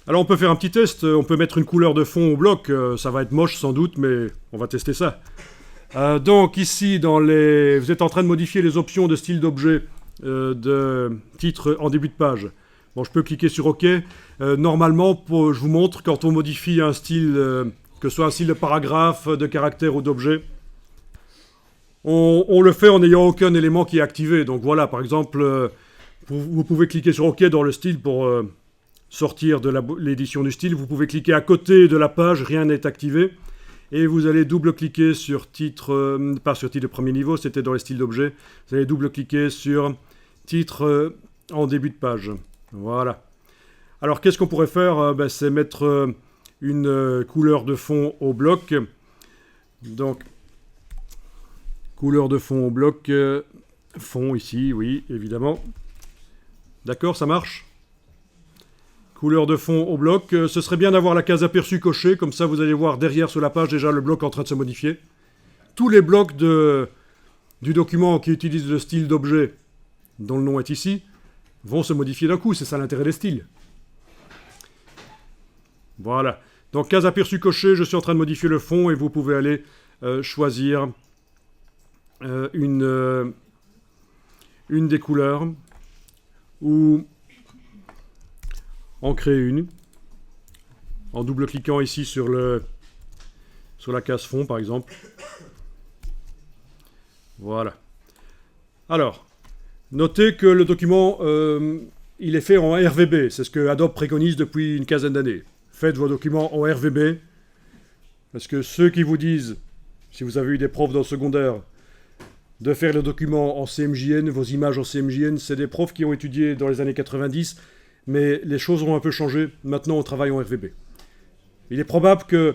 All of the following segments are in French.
Alors on peut faire un petit test, on peut mettre une couleur de fond au bloc, ça va être moche sans doute, mais on va tester ça. Donc ici, vous êtes en train de modifier les options de style d'objet de titre en début de page. Bon, je peux cliquer sur OK. Normalement, je vous montre, quand on modifie un style, que ce soit un style de paragraphe, de caractère ou d'objet, on le fait en n'ayant aucun élément qui est activé. Donc voilà, par exemple, vous pouvez cliquer sur OK dans le style pour sortir de l'édition du style. Vous pouvez cliquer à côté de la page, rien n'est activé. Et vous allez double-cliquer sur titre, pas sur titre de premier niveau, c'était dans les styles d'objets. Vous allez double-cliquer sur titre en début de page. Voilà. Alors qu'est-ce qu'on pourrait faire? C'est mettre une couleur de fond au bloc. Donc, couleur de fond au bloc, fond ici, oui, évidemment. D'accord, ça marche? Couleur de fond au bloc. Ce serait bien d'avoir la case aperçu cochée, comme ça vous allez voir derrière sur la page déjà le bloc en train de se modifier. Tous les blocs du document qui utilisent le style d'objet, dont le nom est ici, vont se modifier d'un coup, c'est ça l'intérêt des styles. Voilà. Donc case aperçu cochée, je suis en train de modifier le fond et vous pouvez aller choisir une des couleurs ou en créer une en double-cliquant ici sur la case fond par exemple. Voilà. Alors, notez que le document il est fait en RVB, c'est ce que Adobe préconise depuis une quinzaine d'années. Faites vos documents en RVB, parce que ceux qui vous disent, si vous avez eu des profs dans le secondaire, de faire le document en CMJN, vos images en CMJN, c'est des profs qui ont étudié dans les années 90, mais les choses ont un peu changé. Maintenant, on travaille en RVB. Il est probable que,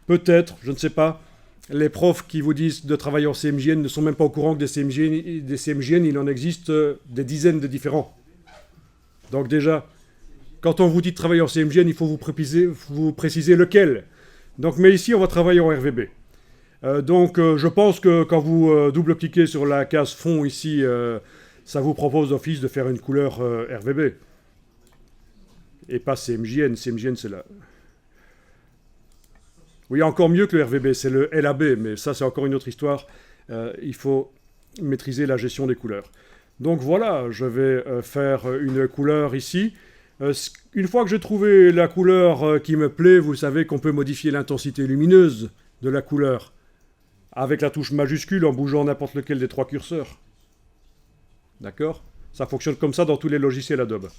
peut-être, je ne sais pas, les profs qui vous disent de travailler en CMJN ne sont même pas au courant que des CMJN, il en existe des dizaines de différents. Donc déjà, quand on vous dit de travailler en CMJN, il faut vous préciser lequel. Donc, mais ici, on va travailler en RVB. Je pense que quand vous double-cliquez sur la case fond ici, ça vous propose d'office de faire une couleur RVB. Et pas CMJN. CMJN, c'est là. Oui, encore mieux que le RVB, c'est le LAB, mais ça, c'est encore une autre histoire. Il faut maîtriser la gestion des couleurs. Donc voilà, je vais faire une couleur ici. Une fois que j'ai trouvé la couleur qui me plaît, vous savez qu'on peut modifier l'intensité lumineuse de la couleur avec la touche majuscule en bougeant n'importe lequel des trois curseurs. D'accord? Ça fonctionne comme ça dans tous les logiciels Adobe.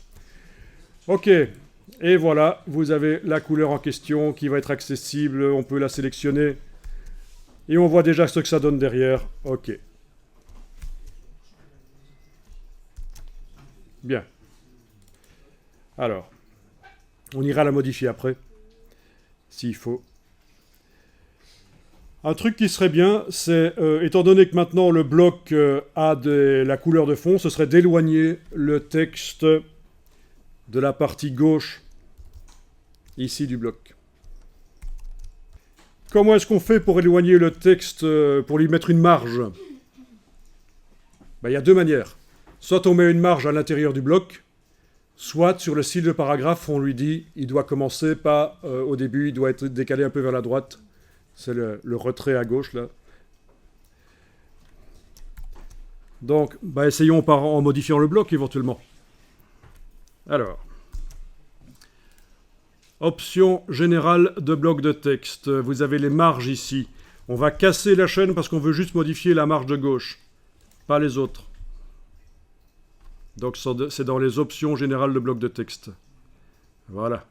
Ok, et voilà, vous avez la couleur en question qui va être accessible, on peut la sélectionner. Et on voit déjà ce que ça donne derrière. Ok. Bien. Alors, on ira la modifier après, s'il faut. Un truc qui serait bien, c'est, étant donné que maintenant le bloc a la couleur de fond, ce serait d'éloigner le texte de la partie gauche, ici du bloc. Comment est-ce qu'on fait pour éloigner le texte, pour lui mettre une marge? Il y a deux manières. Soit on met une marge à l'intérieur du bloc, soit sur le style de paragraphe, on lui dit il doit commencer pas au début, il doit être décalé un peu vers la droite. C'est le retrait à gauche, là. Donc, essayons en modifiant le bloc, éventuellement. Alors, option générale de bloc de texte. Vous avez les marges ici. On va casser la chaîne parce qu'on veut juste modifier la marge de gauche, pas les autres. Donc, c'est dans les options générales de bloc de texte. Voilà.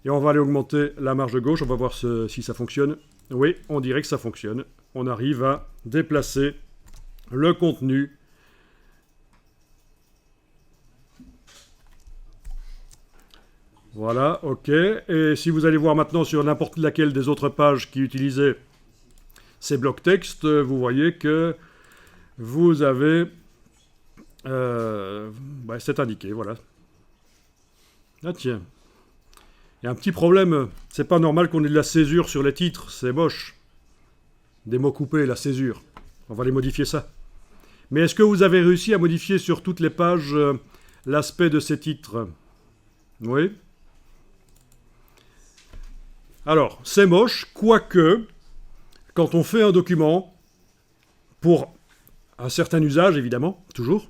Et on va aller augmenter la marge de gauche. On va voir si ça fonctionne. Oui, on dirait que ça fonctionne. On arrive à déplacer le contenu. Voilà, ok. Et si vous allez voir maintenant sur n'importe laquelle des autres pages qui utilisaient ces blocs texte, vous voyez que vous avez... c'est indiqué, voilà. Ah tiens. Il y a un petit problème, c'est pas normal qu'on ait de la césure sur les titres, c'est moche. Des mots coupés, la césure. On va les modifier ça. Mais est-ce que vous avez réussi à modifier sur toutes les pages l'aspect de ces titres? Oui. Alors, c'est moche, quoique, quand on fait un document, pour un certain usage, évidemment, toujours,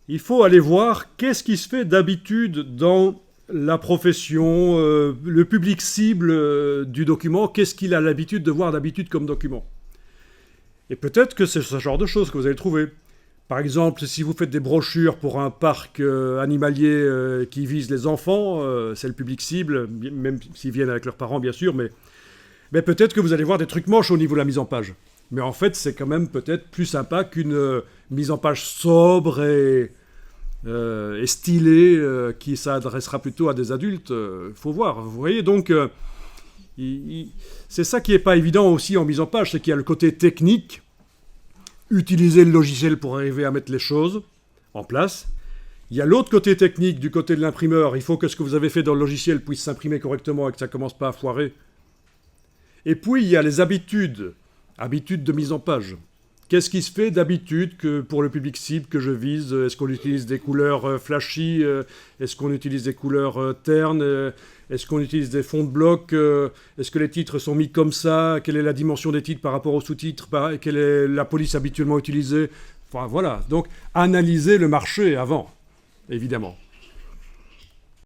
il faut aller voir qu'est-ce qui se fait d'habitude dans la profession, le public cible du document, qu'est-ce qu'il a l'habitude de voir d'habitude comme document. Et peut-être que c'est ce genre de choses que vous allez trouver. Par exemple, si vous faites des brochures pour un parc animalier qui vise les enfants, c'est le public cible, même s'ils viennent avec leurs parents, bien sûr, mais peut-être que vous allez voir des trucs moches au niveau de la mise en page. Mais en fait, c'est quand même peut-être plus sympa qu'une mise en page sobre et stylée qui s'adressera plutôt à des adultes. Faut voir. Vous voyez, donc, c'est ça qui n'est pas évident aussi en mise en page, c'est qu'il y a le côté technique, utiliser le logiciel pour arriver à mettre les choses en place. Il y a l'autre côté technique, du côté de l'imprimeur. Il faut que ce que vous avez fait dans le logiciel puisse s'imprimer correctement et que ça ne commence pas à foirer. Et puis, il y a les habitudes de mise en page. Qu'est-ce qui se fait d'habitude que pour le public cible que je vise? Est-ce qu'on utilise des couleurs flashy? Est-ce qu'on utilise des couleurs ternes? Est-ce qu'on utilise des fonds de bloc? Est-ce que les titres sont mis comme ça? Quelle est la dimension des titres par rapport aux sous-titres? Quelle est la police habituellement utilisée? Enfin, voilà. Donc, analyser le marché avant, évidemment.